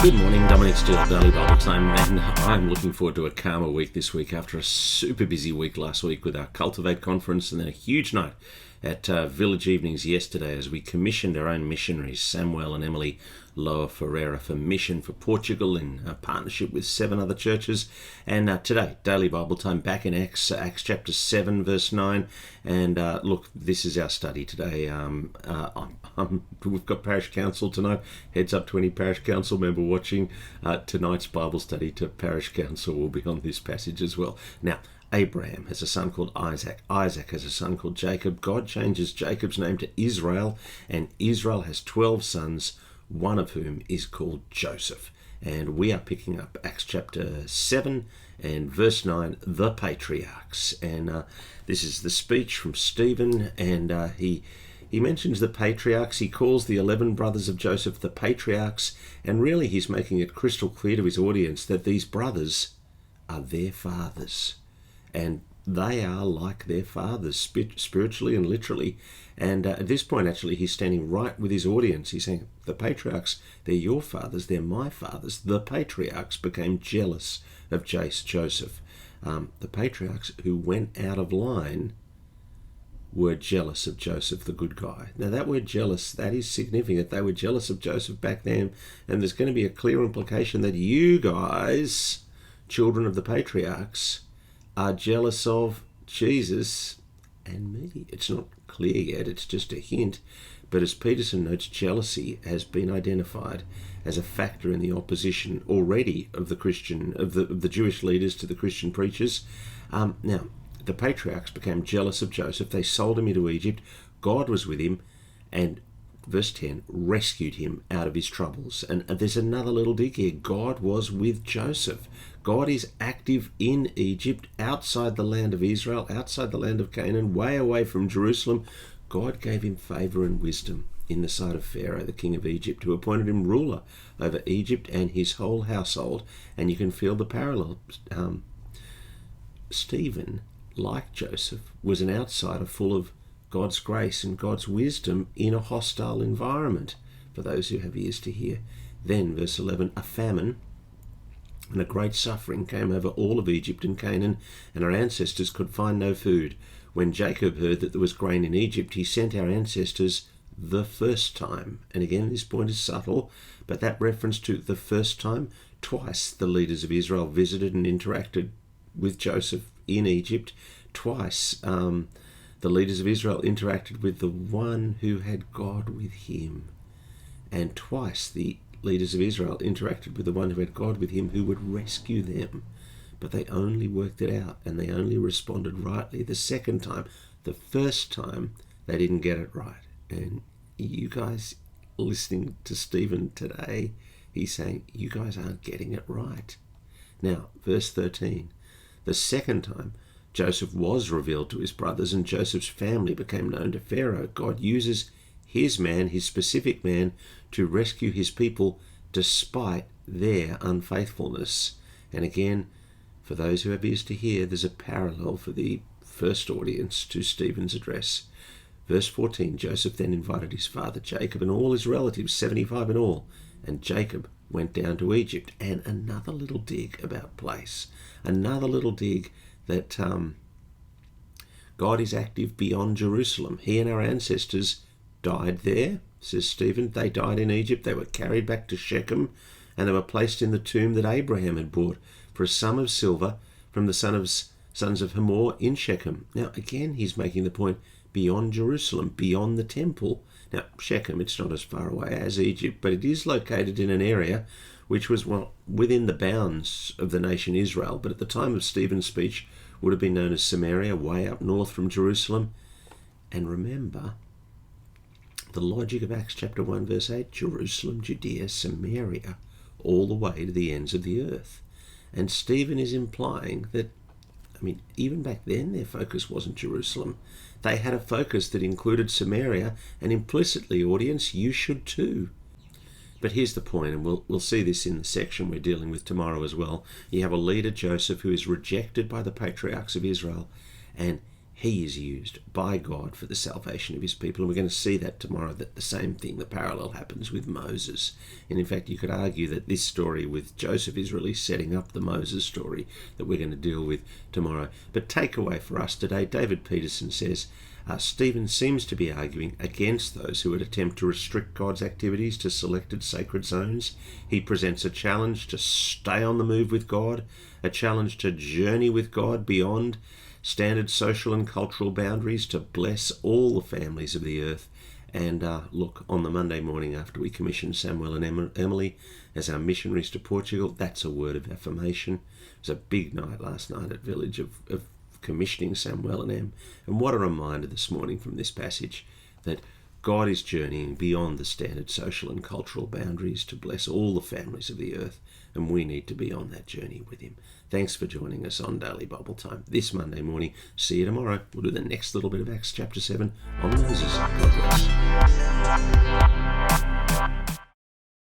Good morning, Dominic Steele, Daily Bible Time, and I'm looking forward to a calmer week this week after a super busy week last week with our Cultivate conference and then a huge night at Village Evenings yesterday as we commissioned our own missionaries, Samuel and Emily Loa Ferreira, for mission for Portugal in partnership with 7 other churches. And today, Daily Bible Time back in Acts chapter 7, verse 9. And look, this is our study today. We've got Parish Council tonight. Heads up to any Parish Council member watching. Tonight's Bible study to Parish Council will be on this passage as well. Now, Abraham has a son called Isaac. Isaac has a son called Jacob. God changes Jacob's name to Israel, and Israel has 12 sons, one of whom is called Joseph. And we are picking up Acts chapter 7 and verse 9, the patriarchs. And this is the speech from Stephen, and he mentions the patriarchs. He calls the 11 brothers of Joseph the patriarchs, and really he's making it crystal clear to his audience that these brothers are their fathers. And they are like their fathers, spiritually and literally. And at this point, actually, he's standing right with his audience. He's saying, the patriarchs, they're your fathers, they're my fathers. The patriarchs became jealous of Joseph. The patriarchs who went out of line were jealous of Joseph, the good guy. Now, that word jealous, that is significant. They were jealous of Joseph back then. And there's going to be a clear implication that you guys, children of the patriarchs, are jealous of Jesus and me. It's not clear yet, it's just a hint, but as Peterson notes, jealousy has been identified as a factor in the opposition already of the Jewish leaders to the Christian preachers. Now, the patriarchs became jealous of Joseph. They sold him into Egypt. God was with him, and verse 10, rescued him out of his troubles. And there's another little dig here. God was with Joseph. God is active in Egypt, outside the land of Israel, outside the land of Canaan, way away from Jerusalem. God gave him favor and wisdom in the sight of Pharaoh, the king of Egypt, who appointed him ruler over Egypt and his whole household. And you can feel the parallel. Stephen, like Joseph, was an outsider full of God's grace and God's wisdom in a hostile environment, for those who have ears to hear. Then, verse 11, a famine and a great suffering came over all of Egypt and Canaan, and our ancestors could find no food. When Jacob heard that there was grain in Egypt, he sent our ancestors the first time. And again, this point is subtle, but that reference to the first time, twice the leaders of Israel visited and interacted with Joseph in Egypt. Twice the leaders of Israel interacted with the one who had God with him. And twice the leaders of Israel interacted with the one who had God with him, who would rescue them. But they only worked it out, and they only responded rightly the second time. The first time, they didn't get it right. And you guys listening to Stephen today, he's saying, you guys aren't getting it right. Now, verse 13, the second time, Joseph was revealed to his brothers, and Joseph's family became known to Pharaoh. God uses his man, his specific man, to rescue his people despite their unfaithfulness. And again, for those who have ears to hear, there's a parallel for the first audience to Stephen's address. Verse 14, Joseph then invited his father Jacob and all his relatives, 75 in all, and Jacob went down to Egypt. And another little dig about place, another little dig that God is active beyond Jerusalem. He and our ancestors died there, says Stephen. They died in Egypt. They were carried back to Shechem, and they were placed in the tomb that Abraham had bought for a sum of silver from the sons of Hamor in Shechem. Now, again, he's making the point beyond Jerusalem, beyond the temple. Now, Shechem, it's not as far away as Egypt, but it is located in an area which was, well, within the bounds of the nation Israel, but at the time of Stephen's speech would have been known as Samaria, way up north from Jerusalem. And remember, the logic of Acts chapter 1, verse 8, Jerusalem, Judea, Samaria, all the way to the ends of the earth. And Stephen is implying that, even back then their focus wasn't Jerusalem. They had a focus that included Samaria, and implicitly, audience, you should too. But here's the point, and we'll see this in the section we're dealing with tomorrow as well. You have a leader, Joseph, who is rejected by the patriarchs of Israel, and he is used by God for the salvation of his people. And we're going to see that tomorrow, that the same thing, the parallel happens with Moses. And in fact, you could argue that this story with Joseph is really setting up the Moses story that we're going to deal with tomorrow. But takeaway for us today, David Peterson says, Stephen seems to be arguing against those who would attempt to restrict God's activities to selected sacred zones. He presents a challenge to stay on the move with God, a challenge to journey with God beyond standard social and cultural boundaries, to bless all the families of the earth. And look, on the Monday morning after we commissioned Samuel and Emily as our missionaries to Portugal, that's a word of affirmation. It was a big night last night at Village of commissioning Samuel and Em. And what a reminder this morning from this passage that God is journeying beyond the standard social and cultural boundaries to bless all the families of the earth, and we need to be on that journey with him. Thanks for joining us on Daily Bible Time this Monday morning. See you tomorrow. We'll do the next little bit of Acts chapter 7 on Moses. God bless.